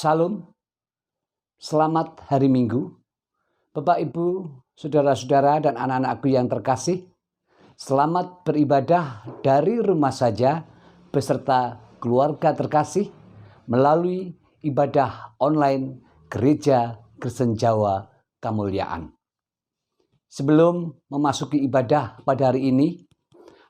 Salam, selamat hari Minggu. Bapak, Ibu, saudara-saudara, dan anak-anakku yang terkasih, selamat beribadah dari rumah saja beserta keluarga terkasih melalui ibadah online Gereja Kristen Jawa Kemuliaan. Sebelum memasuki ibadah pada hari ini,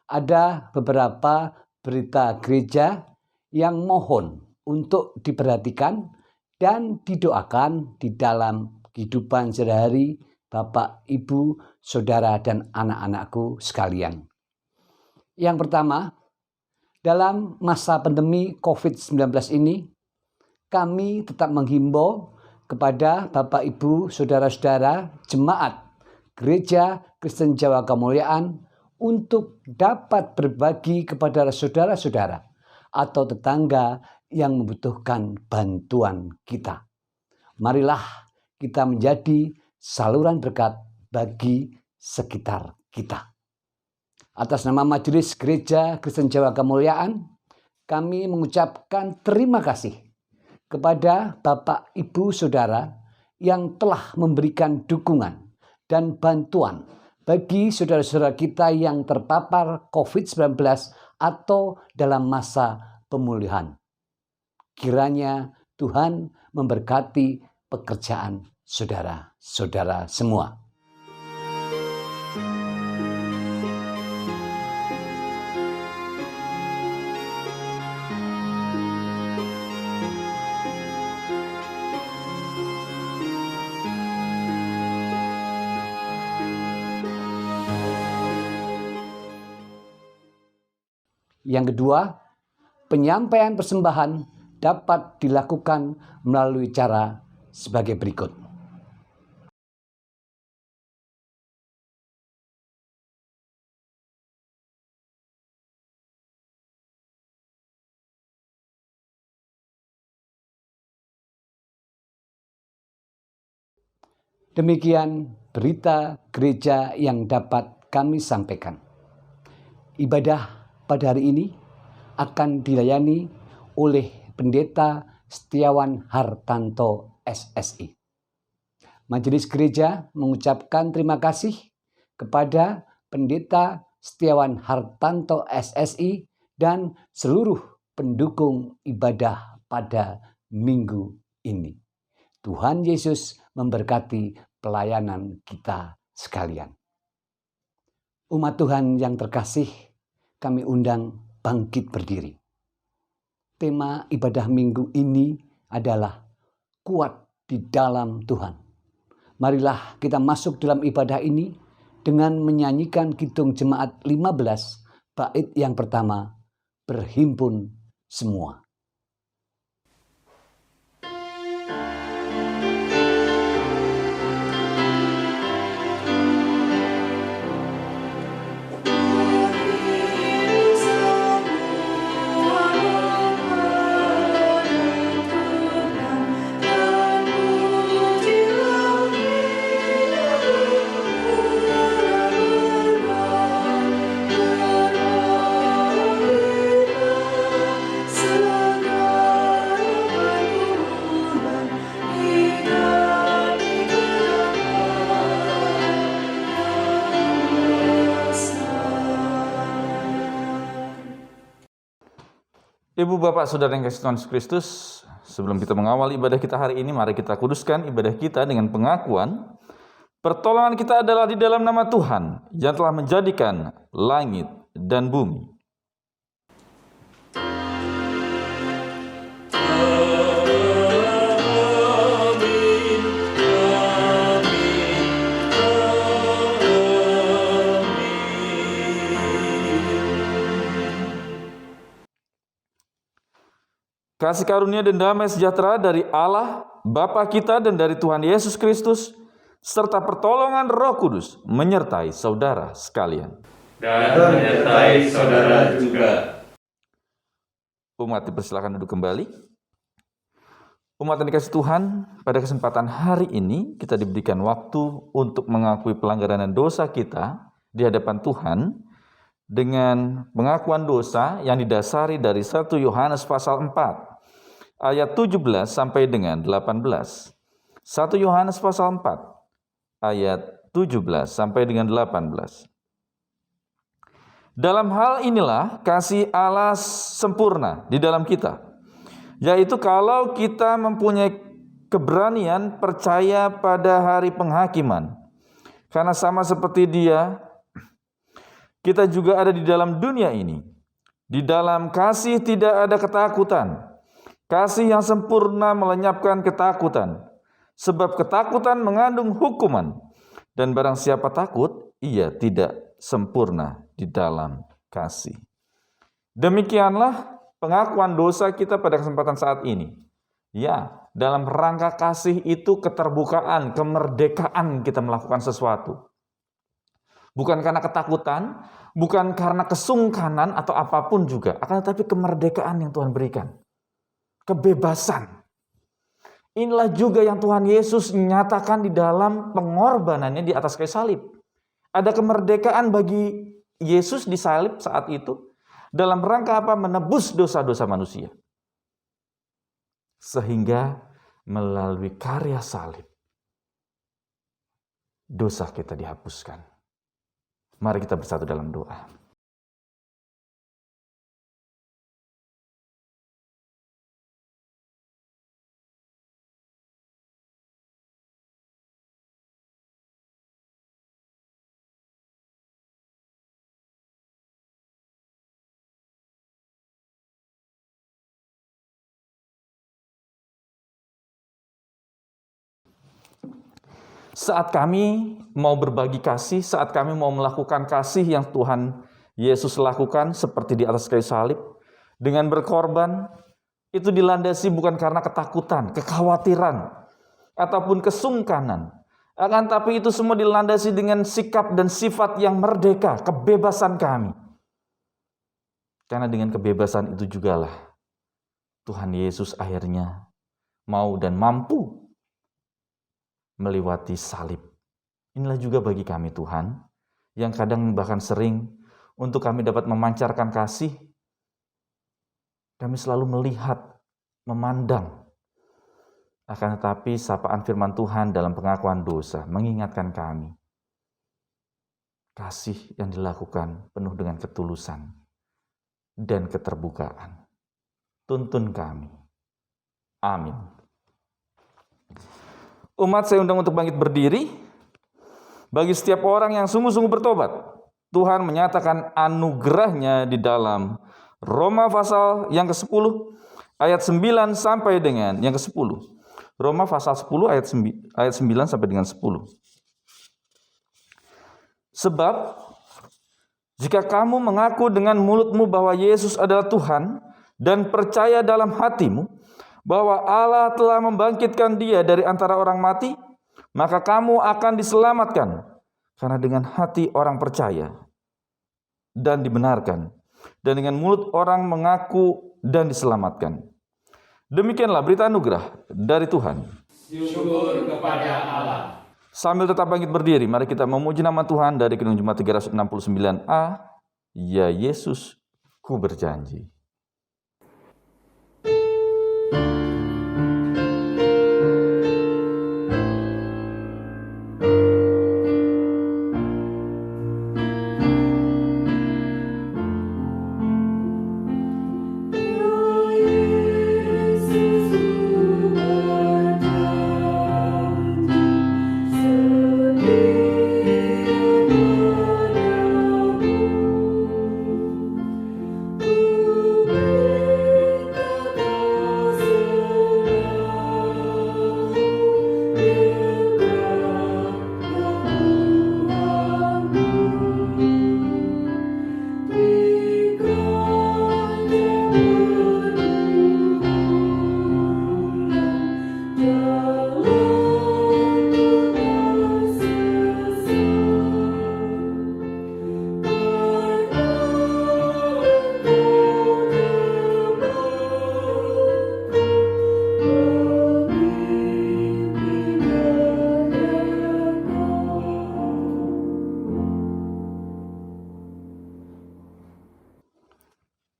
ada beberapa berita gereja yang mohon untuk diperhatikan dan didoakan di dalam kehidupan sehari-hari Bapak, Ibu, Saudara, dan anak-anakku sekalian. Yang pertama, dalam masa pandemi COVID-19 ini, kami tetap menghimbau kepada Bapak, Ibu, Saudara-saudara, jemaat Gereja Kristen Jawa Kemuliaan untuk dapat berbagi kepada saudara-saudara atau tetangga yang membutuhkan bantuan kita. Marilah kita menjadi saluran berkat bagi sekitar kita. Atas nama Majelis Gereja Kristen Jawa Kemuliaan, kami mengucapkan terima kasih kepada Bapak, Ibu, Saudara yang telah memberikan dukungan dan bantuan bagi saudara-saudara kita yang terpapar COVID-19 atau dalam masa pemulihan. Kiranya Tuhan memberkati pekerjaan saudara-saudara semua. Yang kedua, penyampaian persembahan dapat dilakukan melalui cara sebagai berikut. Demikian berita gereja yang dapat kami sampaikan. Ibadah pada hari ini akan dilayani oleh Pendeta Setiawan Hartanto SSI. Majelis Gereja mengucapkan terima kasih kepada Pendeta Setiawan Hartanto SSI dan seluruh pendukung ibadah pada minggu ini. Tuhan Yesus memberkati pelayanan kita sekalian. Umat Tuhan yang terkasih, kami undang bangkit berdiri. Tema ibadah minggu ini adalah kuat di dalam Tuhan. Marilah kita masuk dalam ibadah ini dengan menyanyikan kidung jemaat 15 bait yang pertama, berhimpun semua. Ibu, Bapak, Saudara yang kasih Tuhan Yesus Kristus, sebelum kita mengawali ibadah kita hari ini, mari kita kuduskan ibadah kita dengan pengakuan pertolongan kita adalah di dalam nama Tuhan yang telah menjadikan langit dan bumi. Kasih karunia dan damai sejahtera dari Allah, Bapa kita dan dari Tuhan Yesus Kristus, serta pertolongan Roh Kudus menyertai saudara sekalian. Dan menyertai saudara juga. Umat dipersilakan duduk kembali. Umat yang dikasih Tuhan, pada kesempatan hari ini kita diberikan waktu untuk mengakui pelanggaran dan dosa kita di hadapan Tuhan dengan pengakuan dosa yang didasari dari 1 Yohanes pasal 4 ayat 17 sampai dengan 18. 1 Yohanes pasal 4 ayat 17 sampai dengan 18. Dalam hal inilah kasih Allah sempurna di dalam kita, yaitu kalau kita mempunyai keberanian percaya pada hari penghakiman. Karena sama seperti Dia, kita juga ada di dalam dunia ini. Di dalam kasih tidak ada ketakutan. Kasih yang sempurna melenyapkan ketakutan. Sebab ketakutan mengandung hukuman. Dan barang siapa takut, ia tidak sempurna di dalam kasih. Demikianlah pengakuan dosa kita pada kesempatan saat ini. Ya, dalam rangka kasih itu keterbukaan, kemerdekaan kita melakukan sesuatu. Bukan karena ketakutan, bukan karena kesungkanan atau apapun juga, akan tetapi kemerdekaan yang Tuhan berikan. Kebebasan. Inilah juga yang Tuhan Yesus nyatakan di dalam pengorbanannya di atas kayu salib. Ada kemerdekaan bagi Yesus di salib saat itu dalam rangka apa? Menebus dosa-dosa manusia. Sehingga melalui karya salib, dosa kita dihapuskan. Mari kita bersatu dalam doa. Saat kami mau berbagi kasih, saat kami mau melakukan kasih yang Tuhan Yesus lakukan seperti di atas kayu salib, dengan berkorban, itu dilandasi bukan karena ketakutan, kekhawatiran, ataupun kesungkanan. Akan tapi itu semua dilandasi dengan sikap dan sifat yang merdeka, kebebasan kami. Karena dengan kebebasan itu jugalah Tuhan Yesus akhirnya mau dan mampu melewati salib. Inilah juga bagi kami Tuhan, yang kadang bahkan sering untuk kami dapat memancarkan kasih, kami selalu melihat, memandang. Akan tetapi sapaan firman Tuhan dalam pengakuan dosa mengingatkan kami, kasih yang dilakukan penuh dengan ketulusan dan keterbukaan. Tuntun kami. Amin. Umat saya undang untuk bangkit berdiri. Bagi setiap orang yang sungguh-sungguh bertobat, Tuhan menyatakan anugerahnya di dalam Roma pasal yang ke-10 ayat 9 sampai dengan yang ke-10. Roma pasal 10 ayat 9 sampai dengan 10. Sebab jika kamu mengaku dengan mulutmu bahwa Yesus adalah Tuhan dan percaya dalam hatimu bahwa Allah telah membangkitkan Dia dari antara orang mati, maka kamu akan diselamatkan. Karena dengan hati orang percaya dan dibenarkan, dan dengan mulut orang mengaku dan diselamatkan. Demikianlah berita anugerah dari Tuhan. Syukur kepada Allah. Sambil tetap bangkit berdiri, mari kita memuji nama Tuhan dari Kidung Jemaat 369a. Ya Yesus, ku berjanji.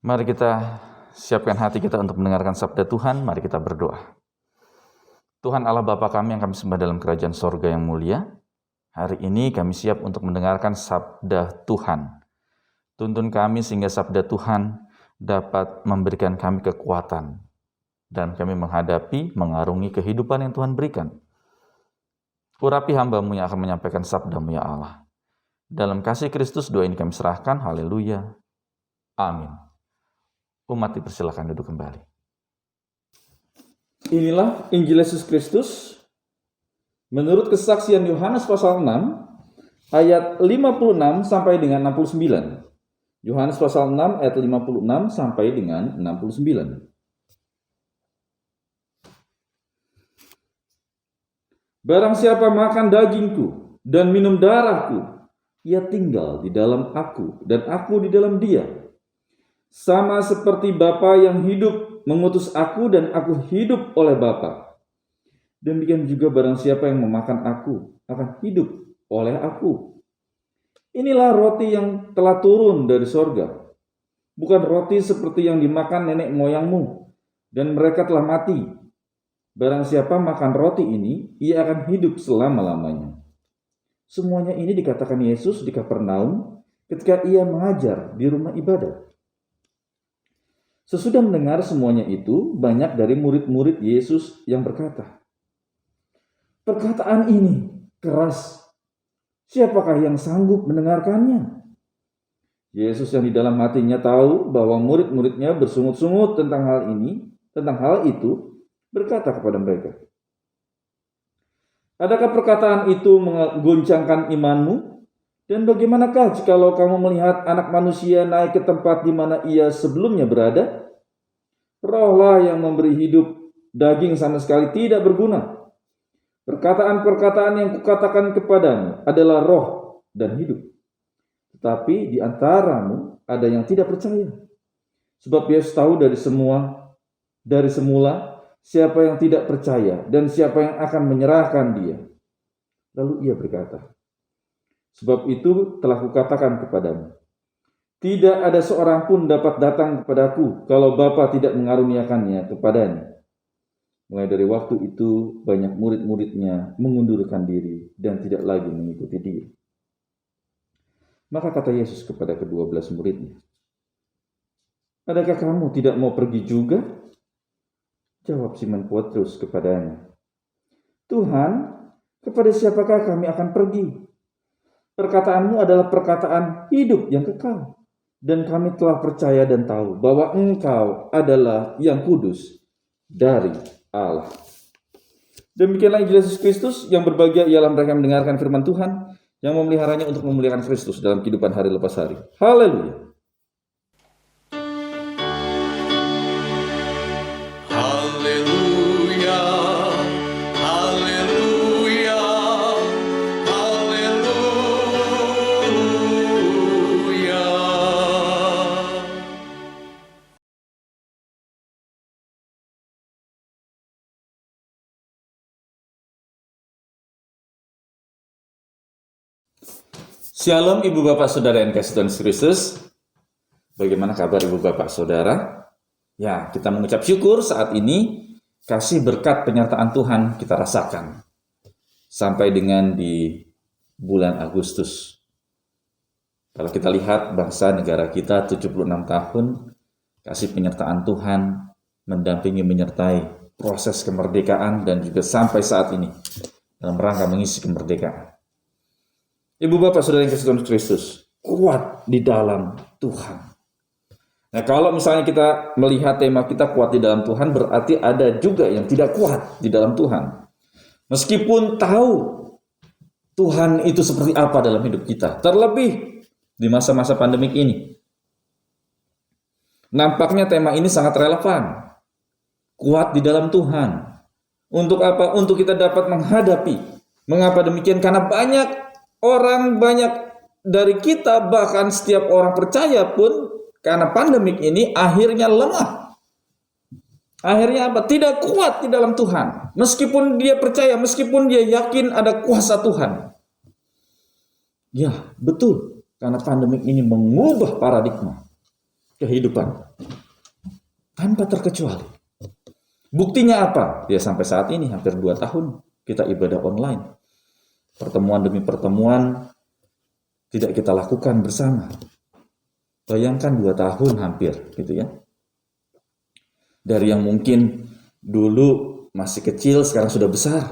Mari kita siapkan hati kita untuk mendengarkan sabda Tuhan. Mari kita berdoa. Tuhan Allah Bapa kami yang kami sembah dalam kerajaan sorga yang mulia, hari ini kami siap untuk mendengarkan sabda Tuhan. Tuntun kami sehingga sabda Tuhan dapat memberikan kami kekuatan dan kami menghadapi, mengarungi kehidupan yang Tuhan berikan. Urapi hamba-Mu yang akan menyampaikan sabda-Mu ya Allah. Dalam kasih Kristus doa ini kami serahkan. Haleluya. Amin. Umat dipersilakan duduk kembali. Inilah Injil Yesus Kristus menurut kesaksian Yohanes pasal 6 ayat 56 sampai dengan 69. Yohanes pasal 6 ayat 56 sampai dengan 69. Barang siapa makan dagingku dan minum darahku, ia tinggal di dalam aku dan aku di dalam dia. Sama seperti Bapa yang hidup mengutus aku dan aku hidup oleh Bapa. Demikian juga barang siapa yang memakan aku akan hidup oleh aku. Inilah roti yang telah turun dari sorga. Bukan roti seperti yang dimakan nenek moyangmu dan mereka telah mati. Barang siapa makan roti ini, ia akan hidup selama-lamanya. Semuanya ini dikatakan Yesus di Kapernaum ketika ia mengajar di rumah ibadah. Sesudah mendengar semuanya itu, banyak dari murid-murid Yesus yang berkata, "Perkataan ini keras. Siapakah yang sanggup mendengarkannya?" Yesus yang di dalam hatinya tahu bahwa murid-muridnya bersungut-sungut tentang hal itu, berkata kepada mereka, "Adakah perkataan itu mengguncangkan imanmu? Dan bagaimanakah jikalau kamu melihat Anak Manusia naik ke tempat di mana ia sebelumnya berada? Rohlah yang memberi hidup, daging sama sekali tidak berguna. Perkataan-perkataan yang kukatakan kepadamu adalah roh dan hidup. Tetapi di antaramu ada yang tidak percaya. Sebab Yesus tahu dari semula siapa yang tidak percaya dan siapa yang akan menyerahkan dia. Lalu ia berkata, sebab itu telah kukatakan kepadamu, tidak ada seorang pun dapat datang kepadaku kalau Bapa tidak mengaruniakannya kepadanya." Mulai dari waktu itu banyak murid-muridnya mengundurkan diri dan tidak lagi mengikuti dia. Maka kata Yesus kepada ke-12 muridnya, "Adakah kamu tidak mau pergi juga?" Jawab Simon Petrus kepadanya, "Tuhan, kepada siapakah kami akan pergi? Perkataanmu adalah perkataan hidup yang kekal. Dan kami telah percaya dan tahu bahwa Engkau adalah yang kudus dari Allah." Demikianlah Injil Yesus Kristus. Yang berbahagia ialah mereka yang mendengarkan firman Tuhan, yang memeliharanya untuk memuliakan Kristus dalam kehidupan hari lepas hari. Haleluya. Haleluya, haleluya, haleluya. Shalom Ibu Bapak Saudara yang kasih Tuhan Kristus. Bagaimana kabar Ibu Bapak Saudara? Ya, kita mengucap syukur saat ini kasih berkat penyertaan Tuhan kita rasakan sampai dengan di bulan Agustus. Kalau kita lihat bangsa negara kita 76 tahun kasih penyertaan Tuhan mendampingi menyertai proses kemerdekaan dan juga sampai saat ini dalam rangka mengisi kemerdekaan. Ibu Bapak Saudara yang kasih Tuhan Kristus, kuat di dalam Tuhan. Nah, kalau misalnya kita melihat tema kita kuat di dalam Tuhan, berarti ada juga yang tidak kuat di dalam Tuhan. Meskipun tahu Tuhan itu seperti apa dalam hidup kita, terlebih di masa-masa pandemik ini. Nampaknya tema ini sangat relevan. Kuat di dalam Tuhan. Untuk apa? Untuk kita dapat menghadapi. Mengapa demikian? Karena banyak dari kita, bahkan setiap orang percaya pun, karena pandemik ini akhirnya lemah. Akhirnya apa? Tidak kuat di dalam Tuhan. Meskipun dia percaya, meskipun dia yakin ada kuasa Tuhan. Ya, betul. Karena pandemik ini mengubah paradigma kehidupan. tanpa terkecuali. Buktinya apa? Ya sampai saat ini hampir 2 tahun kita ibadah online. Pertemuan demi pertemuan tidak kita lakukan bersama. Bayangkan 2 tahun hampir gitu ya. Dari yang mungkin dulu masih kecil sekarang sudah besar.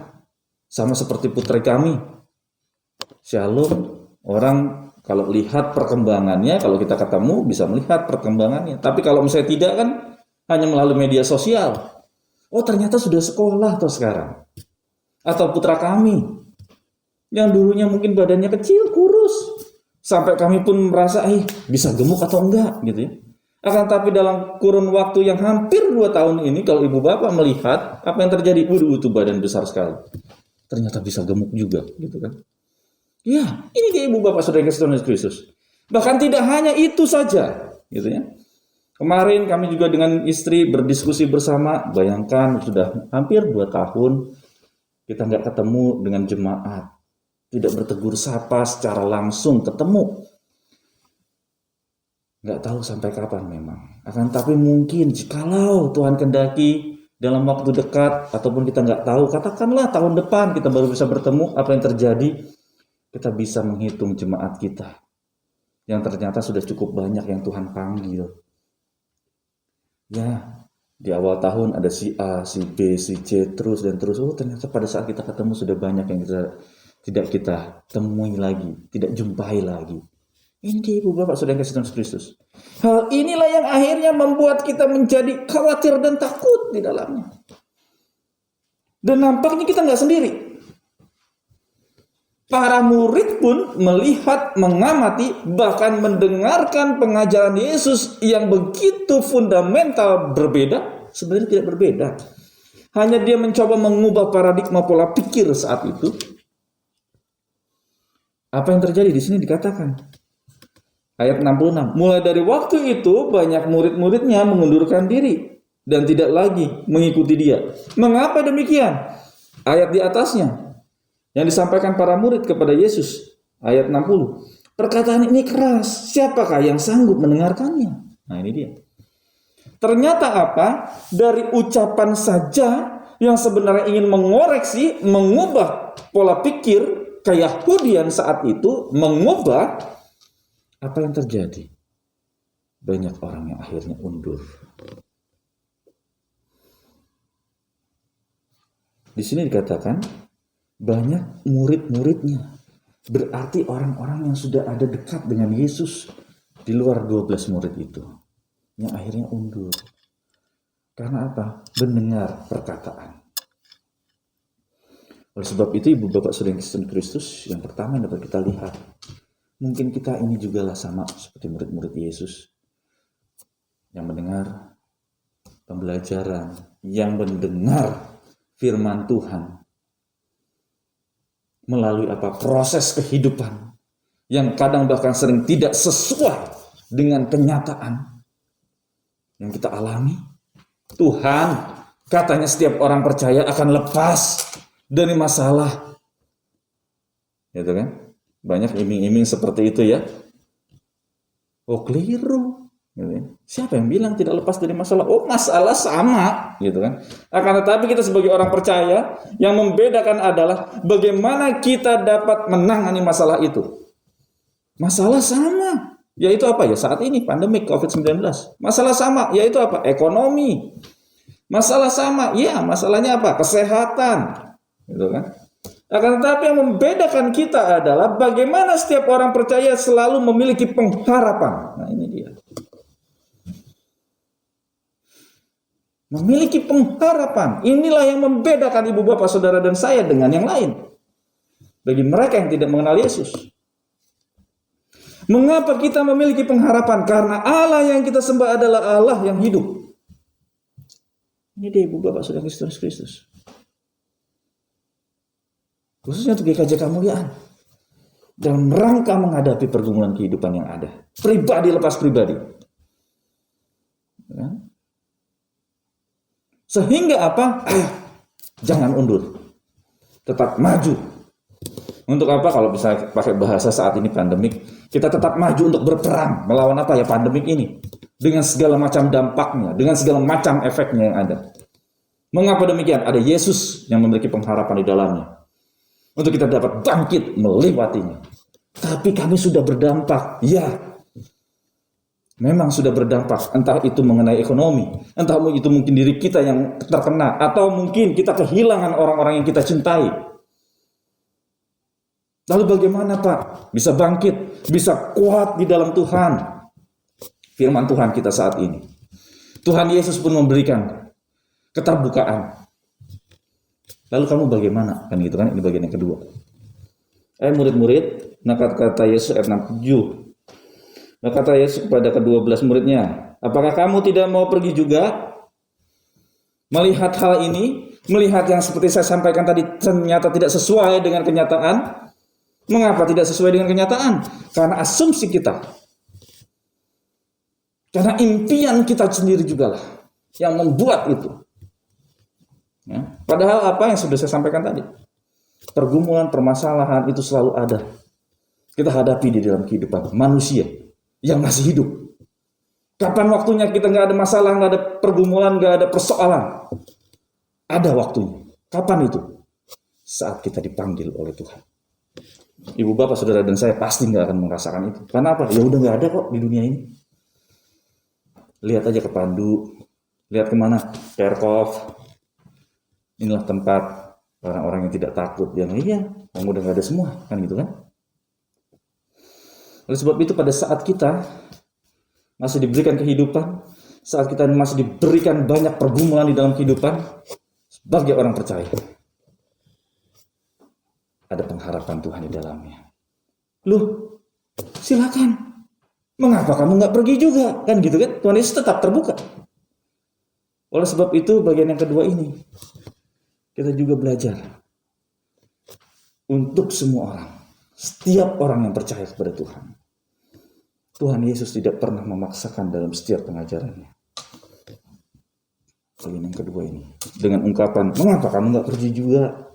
Sama seperti putri kami. Shalom. Orang kalau lihat perkembangannya, kalau kita ketemu bisa melihat perkembangannya. Tapi kalau misalnya tidak kan hanya melalui media sosial. Oh ternyata sudah sekolah atau sekarang. Atau putra kami yang dulunya mungkin badannya kecil, kurus. Sampai kami pun merasa bisa gemuk atau enggak gitu ya. Akan tapi dalam kurun waktu yang hampir 2 tahun ini kalau ibu bapak melihat apa yang terjadi, itu badan besar sekali. Ternyata bisa gemuk juga gitu kan. Ya, ini dia ibu bapak saudara Kristen Kristus. Bahkan tidak hanya itu saja, gitu ya. Kemarin kami juga dengan istri berdiskusi bersama, bayangkan sudah hampir 2 tahun kita nggak ketemu dengan jemaat, tidak bertegur sapa secara langsung ketemu. Nggak tahu sampai kapan memang. Akan tapi mungkin jikalau Tuhan kehendaki dalam waktu dekat ataupun kita nggak tahu, katakanlah tahun depan kita baru bisa bertemu, apa yang terjadi? Kita bisa menghitung jemaat kita yang ternyata sudah cukup banyak yang Tuhan panggil. Ya, di awal tahun ada si A, si B, si C, terus dan terus. Oh, ternyata pada saat kita ketemu sudah banyak yang tidak kita temui lagi, tidak jumpai lagi. Ini ibu bapak saudara Kristen Kristus. Hal inilah yang akhirnya membuat kita menjadi khawatir dan takut di dalamnya. Dan nampaknya kita nggak sendiri. Para murid pun melihat, mengamati, bahkan mendengarkan pengajaran Yesus yang begitu fundamental berbeda, sebenarnya tidak berbeda. Hanya dia mencoba mengubah paradigma pola pikir saat itu. Apa yang terjadi di sini dikatakan? Ayat 66. Mulai dari waktu itu banyak murid-muridnya mengundurkan diri dan tidak lagi mengikuti dia. Mengapa demikian? Ayat di atasnya yang disampaikan para murid kepada Yesus, ayat 60. Perkataan ini keras, siapakah yang sanggup mendengarkannya? Nah ini dia. Ternyata apa? Dari ucapan saja yang sebenarnya ingin mengoreksi, mengubah pola pikir keyahudian saat itu, mengubah, apa yang terjadi? Banyak orang yang akhirnya undur. Di sini dikatakan banyak murid-muridnya. Berarti orang-orang yang sudah ada dekat dengan Yesus di luar 12 murid itu yang akhirnya undur. Karena apa? Mendengar perkataan. Oleh sebab itu ibu bapak saudara Kristen Kristus, yang pertama yang dapat kita lihat, mungkin kita ini juga lah sama seperti murid-murid Yesus yang mendengar pembelajaran, yang mendengar firman Tuhan melalui proses kehidupan yang kadang bahkan sering tidak sesuai dengan kenyataan yang kita alami. Tuhan katanya setiap orang percaya akan lepas dari masalah, gitu kan? Banyak iming-iming seperti itu ya. Oh keliru, gitu ya. Siapa yang bilang tidak lepas dari masalah? Oh masalah sama, gitu kan? Akan tetapi kita sebagai orang percaya, yang membedakan adalah bagaimana kita dapat menangani masalah itu. Masalah sama, yaitu apa ya? Saat ini pandemi COVID-19. Masalah sama, yaitu apa? Ekonomi. Masalah sama, ya masalahnya apa? Kesehatan, gitu kan? Akan tetapi yang membedakan kita adalah bagaimana setiap orang percaya selalu memiliki pengharapan. Nah ini dia. Memiliki pengharapan. Inilah yang membedakan ibu bapak saudara dan saya dengan yang lain. Bagi mereka yang tidak mengenal Yesus. Mengapa kita memiliki pengharapan? Karena Allah yang kita sembah adalah Allah yang hidup. Ini dia ibu bapak saudara Kristus Kristus. Khususnya untuk GKJ Kemuliaan. Dalam rangka menghadapi pergumulan kehidupan yang ada. Pribadi lepas pribadi. Ya. Sehingga apa? Jangan undur. Tetap maju. Untuk apa? Kalau bisa pakai bahasa saat ini pandemik, kita tetap maju untuk berperang melawan apa ya pandemik ini. dengan segala macam dampaknya, dengan segala macam efeknya yang ada. Mengapa demikian? Ada Yesus yang memiliki pengharapan di dalamnya. Untuk kita dapat bangkit melewatinya. Tapi kami sudah berdampak. Ya, memang sudah berdampak. Entah itu mengenai ekonomi, entah itu mungkin diri kita yang terkena, atau mungkin kita kehilangan orang-orang yang kita cintai. Lalu bagaimana Pak? Bisa bangkit, bisa kuat di dalam Tuhan. Firman Tuhan kita saat ini. Tuhan Yesus pun memberikan keterbukaan. Lalu kamu bagaimana? Kan gitu kan, ini bagian yang kedua. Murid-murid, nah kata Yesus ayat 67. Nah kata Yesus kepada ke-12 muridnya, apakah kamu tidak mau pergi juga? Melihat hal ini, melihat yang seperti saya sampaikan tadi ternyata tidak sesuai dengan kenyataan. Mengapa tidak sesuai dengan kenyataan? Karena asumsi kita. Karena impian kita sendiri juga lah yang membuat itu. Ya. Padahal apa yang sudah saya sampaikan tadi, pergumulan, permasalahan itu selalu ada. Kita hadapi di dalam kehidupan manusia yang masih hidup. Kapan waktunya kita nggak ada masalah, nggak ada pergumulan, nggak ada persoalan? Ada waktunya. Kapan itu? Saat kita dipanggil oleh Tuhan. Ibu, bapak, saudara, dan saya pasti nggak akan merasakan itu. Karena apa? Ya udah nggak ada kok di dunia ini. Lihat aja ke Pandu, lihat kemana? Perkov. Inilah tempat orang-orang yang tidak takut. Yang iya, yang udah nggak ada semua, kan gitu kan? Oleh sebab itu pada saat kita masih diberikan kehidupan, saat kita masih diberikan banyak pergumulan di dalam kehidupan, sebagai orang percaya, ada pengharapan Tuhan di dalamnya. Loh, silakan. Mengapa kamu nggak pergi juga? Kan gitu kan? Tuhan Yesus tetap terbuka. Oleh sebab itu bagian yang kedua ini, kita juga belajar untuk semua orang, setiap orang yang percaya kepada Tuhan. Tuhan Yesus tidak pernah memaksakan dalam setiap pengajarannya. Bagian yang kedua ini, dengan ungkapan, mengapa kamu nggak pergi juga?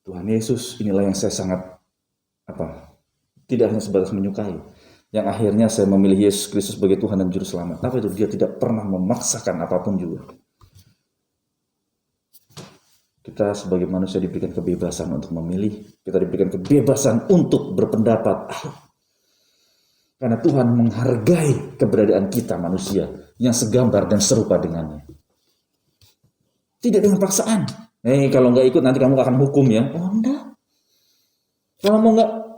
Tuhan Yesus inilah yang saya sangat tidak hanya sebatas menyukai, yang akhirnya saya memilih Yesus Kristus sebagai Tuhan dan Juru Selamat. Apa itu? Dia tidak pernah memaksakan apapun juga. Kita sebagai manusia diberikan kebebasan untuk memilih, kita diberikan kebebasan untuk berpendapat. Karena Tuhan menghargai keberadaan kita manusia yang segambar dan serupa dengannya. Tidak dengan paksaan. Kalau nggak ikut nanti kamu akan hukum ya. Oh enggak.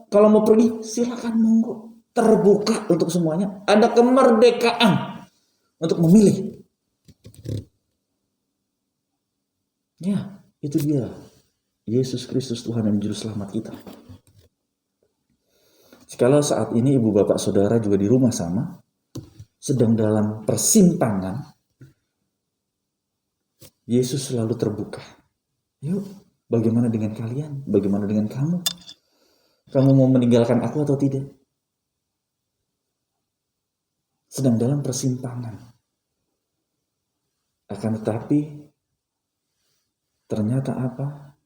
Kalau mau pergi, silakan monggo. Terbuka untuk semuanya. Ada kemerdekaan untuk memilih. Ya, itu dia. Yesus Kristus Tuhan dan Juru Selamat kita. Jikalau saat ini ibu bapak saudara juga di rumah sama, sedang dalam persimpangan, Yesus selalu terbuka. Yuk, bagaimana dengan kalian? Bagaimana dengan kamu? Kamu mau meninggalkan aku atau tidak? Sedang dalam persimpangan. Akan tetapi, ternyata apa?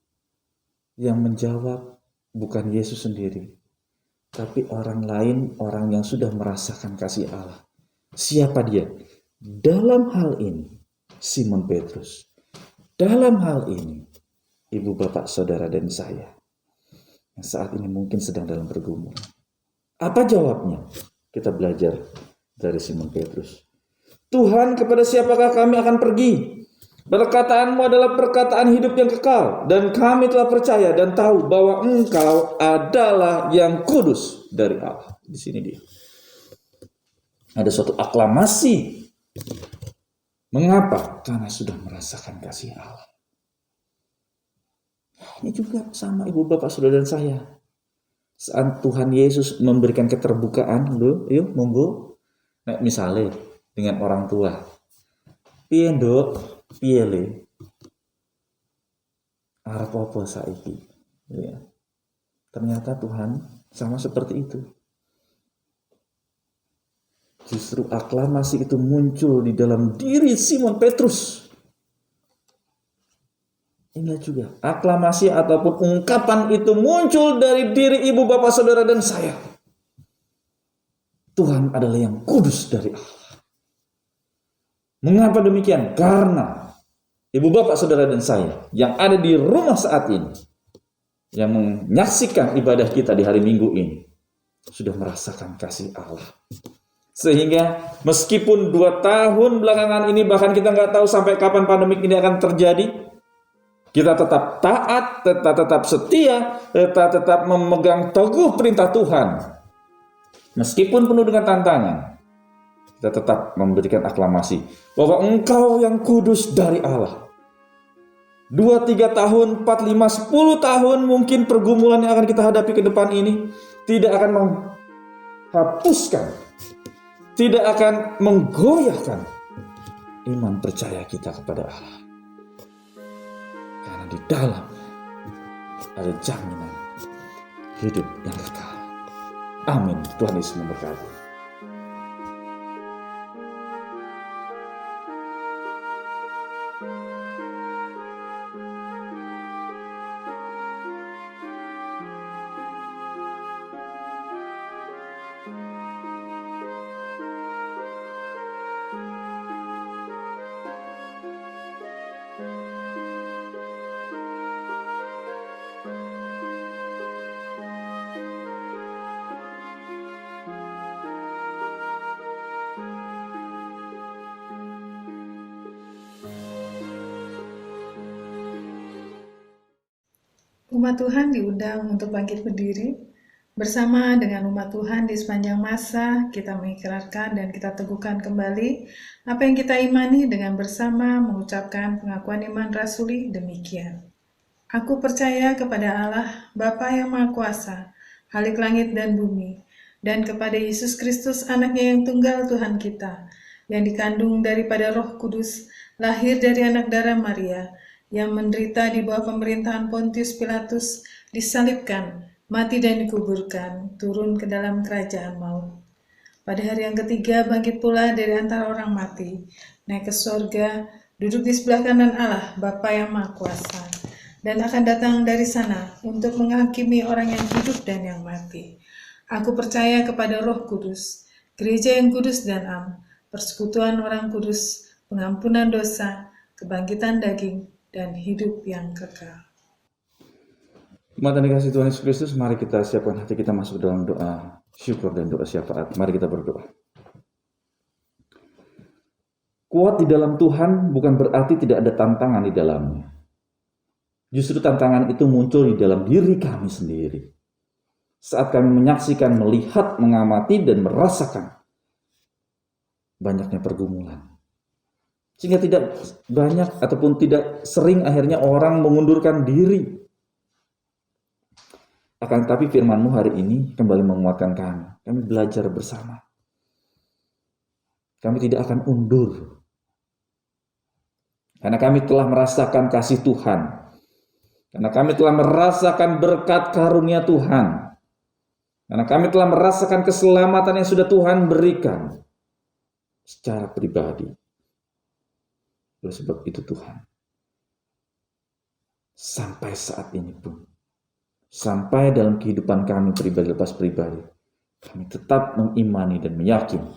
Yang menjawab bukan Yesus sendiri, tapi orang lain, orang yang sudah merasakan kasih Allah. Siapa dia? Dalam hal ini, Simon Petrus. Dalam hal ini, ibu bapak saudara dan saya. Yang saat ini mungkin sedang dalam pergumulan. Apa jawabnya? Kita belajar dari Simon Petrus. Tuhan, kepada siapakah kami akan pergi? Perkataanmu adalah perkataan hidup yang kekal. Dan kami telah percaya dan tahu bahwa Engkau adalah yang kudus dari Allah. Di sini dia. Ada suatu aklamasi. Mengapa? Karena sudah merasakan kasih Allah. Ini juga sama ibu bapak saudara dan saya. Saat Tuhan Yesus memberikan keterbukaan, yuk monggo. Nah, misalnya dengan orang tua, piye nduk, piye le, arep apa saiki, ya. Ternyata Tuhan sama seperti itu. Justru aklamasi itu muncul di dalam diri Simon Petrus. Inilah juga aklamasi ataupun ungkapan itu muncul dari diri ibu bapak saudara dan saya. Tuhan adalah yang kudus dari Allah. Mengapa demikian? Karena ibu bapak, saudara dan saya yang ada di rumah saat ini, yang menyaksikan ibadah kita di hari Minggu ini, sudah merasakan kasih Allah. Sehingga meskipun 2 tahun belakangan ini, bahkan kita nggak tahu sampai kapan pandemik ini akan terjadi, kita tetap taat, tetap setia, tetap memegang teguh perintah Tuhan. Meskipun penuh dengan tantangan, kita tetap memberikan aklamasi bahwa Engkau yang kudus dari Allah. 2, 3 tahun, 4, 5, 10 tahun mungkin pergumulan yang akan kita hadapi ke depan ini tidak akan menghapuskan, tidak akan menggoyahkan iman percaya kita kepada Allah. Karena di dalam ada jaminan hidup yang kekal. Amin. Tuhan Yesus memberkati. Umat Tuhan diundang untuk bangkit berdiri. Bersama dengan umat Tuhan di sepanjang masa, kita mengikrarkan dan kita teguhkan kembali apa yang kita imani dengan bersama mengucapkan pengakuan iman rasuli demikian. Aku percaya kepada Allah, Bapa yang Maha Kuasa, Khalik langit dan bumi, dan kepada Yesus Kristus, anaknya yang tunggal Tuhan kita, yang dikandung daripada Roh Kudus, lahir dari anak darah Maria, yang menderita di bawah pemerintahan Pontius Pilatus, disalibkan, mati dan dikuburkan, turun ke dalam kerajaan maut. Pada hari yang ketiga bangkit pula dari antara orang mati, naik ke sorga, duduk di sebelah kanan Allah, Bapa yang Maha Kuasa, dan akan datang dari sana untuk menghakimi orang yang hidup dan yang mati. Aku percaya kepada Roh Kudus, gereja yang kudus dan am, persekutuan orang kudus, pengampunan dosa, kebangkitan daging, dan hidup yang kekal. Umat yang dikasihi Tuhan Yesus Kristus, mari kita siapkan hati kita masuk dalam doa syukur dan doa syafaat. Mari kita berdoa. Kuat di dalam Tuhan bukan berarti tidak ada tantangan di dalamnya. Justru tantangan itu muncul di dalam diri kami sendiri. Saat kami menyaksikan, melihat, mengamati, dan merasakan banyaknya pergumulan. Sehingga tidak banyak ataupun tidak sering akhirnya orang mengundurkan diri. Akan tetapi firman-Mu hari ini kembali menguatkan kami. Kami belajar bersama. Kami tidak akan undur. Karena kami telah merasakan kasih Tuhan. Karena kami telah merasakan berkat karunia Tuhan. Karena kami telah merasakan keselamatan yang sudah Tuhan berikan secara pribadi. Oleh sebab itu Tuhan, sampai saat ini pun, sampai dalam kehidupan kami pribadi lepas pribadi, kami tetap mengimani dan meyakini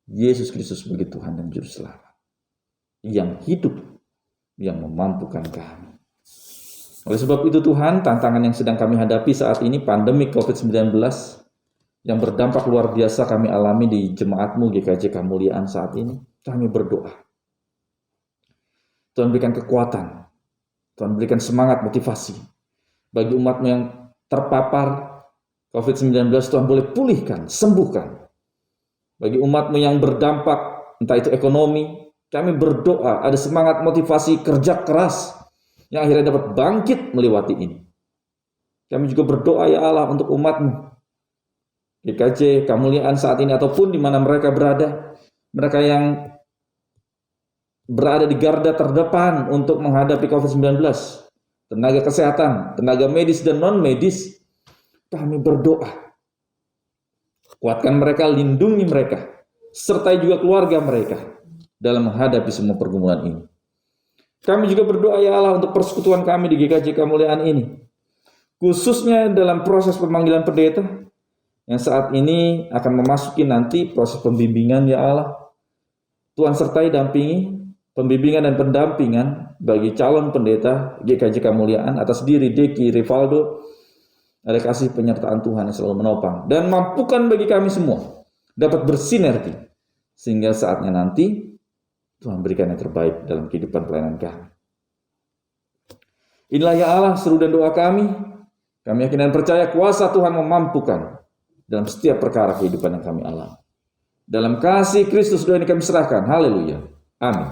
Yesus Kristus sebagai Tuhan dan Juru Selamat, yang hidup, yang memampukan kami. Oleh sebab itu Tuhan, tantangan yang sedang kami hadapi saat ini, pandemi COVID-19, yang berdampak luar biasa kami alami di jemaat-Mu GKJ Kemuliaan saat ini, kami berdoa. Tuhan berikan kekuatan, Tuhan berikan semangat, motivasi. Bagi umat-Mu yang terpapar COVID-19, Tuhan boleh pulihkan, sembuhkan. Bagi umat-Mu yang berdampak, entah itu ekonomi, kami berdoa, ada semangat, motivasi, kerja keras, yang akhirnya dapat bangkit melewati ini. Kami juga berdoa ya Allah untuk umat-Mu. GKJ Kemuliaan saat ini ataupun di mana mereka berada, mereka yang berada di garda terdepan untuk menghadapi COVID-19, tenaga kesehatan, tenaga medis dan non-medis, kami berdoa. Kuatkan mereka, lindungi mereka, sertai juga keluarga mereka dalam menghadapi semua pergumulan ini. Kami juga berdoa ya Allah untuk persekutuan kami di GKJ Kemuliaan ini, khususnya dalam proses pemanggilan pendeta, yang saat ini akan memasuki nanti proses pembimbingan ya Allah. Tuhan sertai dampingi pembimbingan dan pendampingan bagi calon pendeta GKJ Kemuliaan atas diri Deki Rivaldo. Ada kasih penyertaan Tuhan yang selalu menopang dan mampukan bagi kami semua dapat bersinergi sehingga saatnya nanti Tuhan berikan yang terbaik dalam kehidupan pelayanan kami. Inilah ya Allah seru dan doa kami. Kami yakin dan percaya kuasa Tuhan memampukan dalam setiap perkara kehidupan yang kami alami. Dalam kasih Kristus doa ini kami serahkan. Haleluya. Amin.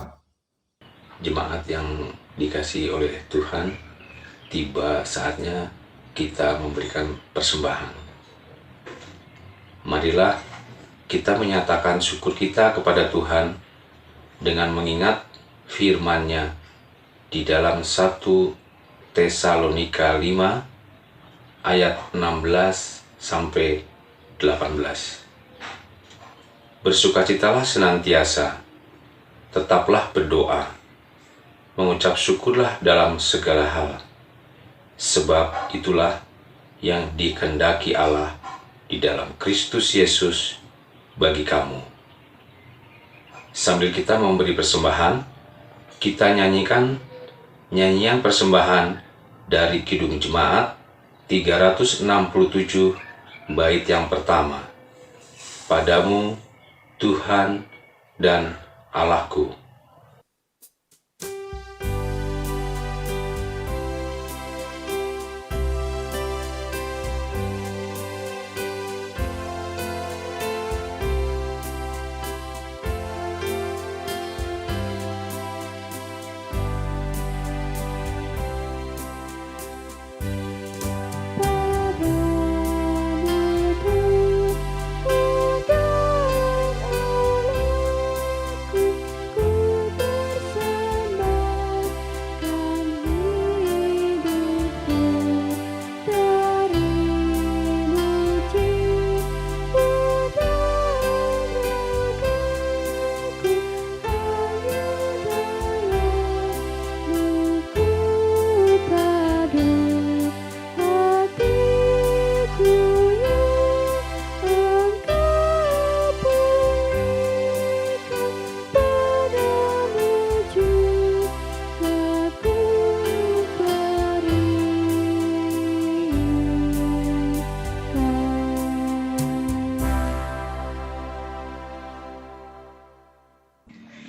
Jemaat yang dikasihi oleh Tuhan, tiba saatnya kita memberikan persembahan. Marilah kita menyatakan syukur kita kepada Tuhan dengan mengingat firman-Nya di dalam 1 Tesalonika 5 ayat 16 sampai 18. Bersukacitalah senantiasa, tetaplah berdoa, mengucap syukurlah dalam segala hal, sebab itulah yang dikehendaki Allah di dalam Kristus Yesus bagi kamu. Sambil kita memberi persembahan, kita nyanyikan nyanyian persembahan dari Kidung Jemaat 367 bait yang pertama. Padamu Tuhan dan Allahku.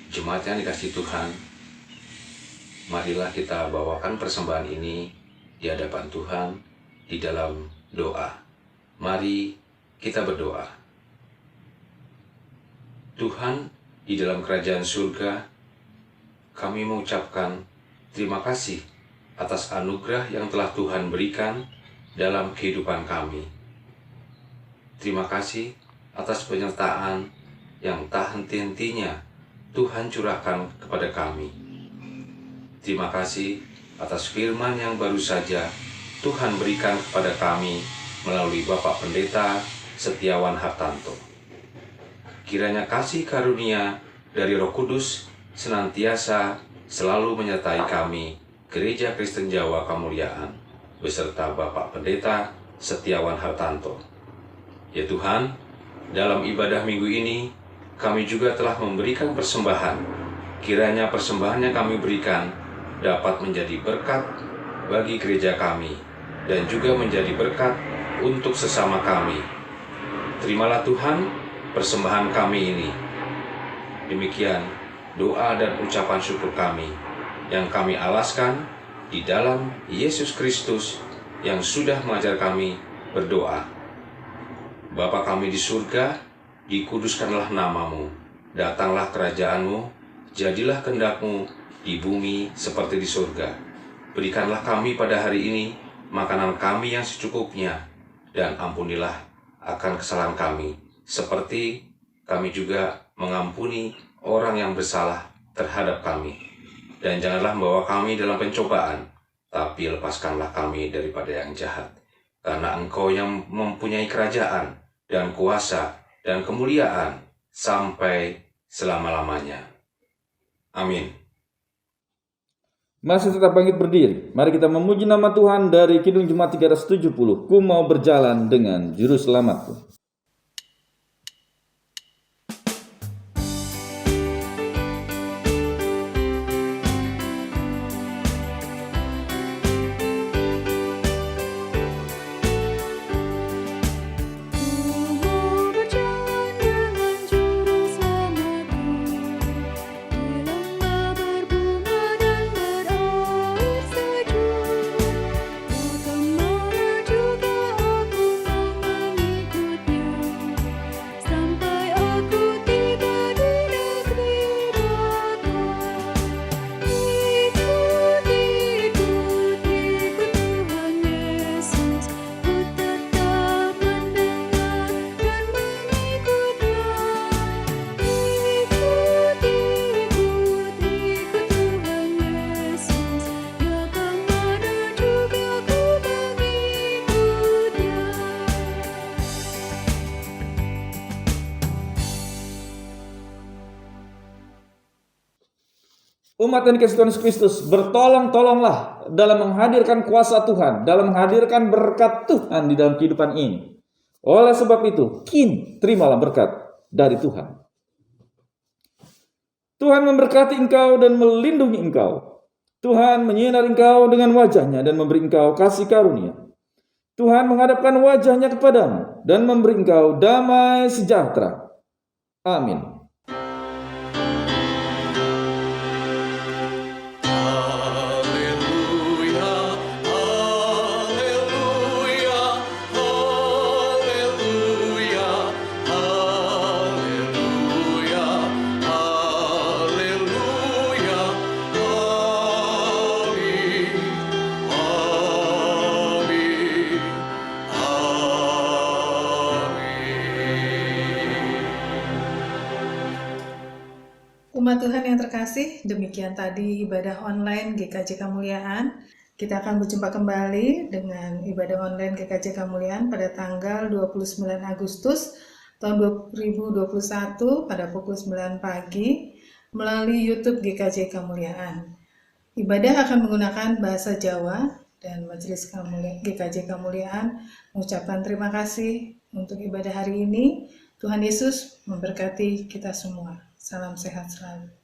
Jemaat yang dikasihi Tuhan, marilah kita bawakan persembahan ini di hadapan Tuhan di dalam doa. Mari kita berdoa. Tuhan, di dalam kerajaan surga, kami mengucapkan terima kasih atas anugerah yang telah Tuhan berikan dalam kehidupan kami. Terima kasih atas penyertaan yang tak henti-hentinya Tuhan curahkan kepada kami. Terima kasih atas firman yang baru saja Tuhan berikan kepada kami melalui Bapak Pendeta Setiawan Hartanto. Kiranya kasih karunia dari Roh Kudus senantiasa selalu menyertai kami, Gereja Kristen Jawa Kemuliaan, beserta Bapak Pendeta Setiawan Hartanto. Ya Tuhan, dalam ibadah minggu ini, kami juga telah memberikan persembahan. Kiranya persembahan yang kami berikan dapat menjadi berkat bagi gereja kami dan juga menjadi berkat untuk sesama kami. Terimalah Tuhan persembahan kami ini. Demikian doa dan ucapan syukur kami yang kami alaskan di dalam Yesus Kristus yang sudah mengajar kami berdoa. Bapa kami di surga, dikuduskanlah namamu, datanglah kerajaanmu, jadilah kehendak-Mu di bumi seperti di surga. Berikanlah kami pada hari ini makanan kami yang secukupnya, dan ampunilah akan kesalahan kami, seperti kami juga mengampuni orang yang bersalah terhadap kami. Dan janganlah membawa kami dalam pencobaan, tapi lepaskanlah kami daripada yang jahat. Karena Engkau yang mempunyai kerajaan dan kuasa dan kemuliaan sampai selama-lamanya. Amin. Masih tetap bangkit berdiri. Mari kita memuji nama Tuhan dari Kidung Jemaat 370. Ku mau berjalan dengan juru selamatku. Umat yang dikasihi Tuhan Yesus Kristus, bertolong-tolonglah dalam menghadirkan kuasa Tuhan, dalam menghadirkan berkat Tuhan di dalam kehidupan ini. Oleh sebab itu, terimalah berkat dari Tuhan. Tuhan memberkati engkau dan melindungi engkau. Tuhan menyinari engkau dengan wajah-Nya dan memberi engkau kasih karunia. Tuhan menghadapkan wajah-Nya kepadamu dan memberi engkau damai sejahtera. Amin. Umat Tuhan yang terkasih, demikian tadi ibadah online GKJ Kemuliaan. Kita akan berjumpa kembali dengan ibadah online GKJ Kemuliaan pada tanggal 29 Agustus tahun 2021 pada pukul 9 pagi melalui YouTube GKJ Kemuliaan. Ibadah akan menggunakan bahasa Jawa dan Majelis GKJ Kemuliaan mengucapkan terima kasih untuk ibadah hari ini. Tuhan Yesus memberkati kita semua. Salam sehat selalu.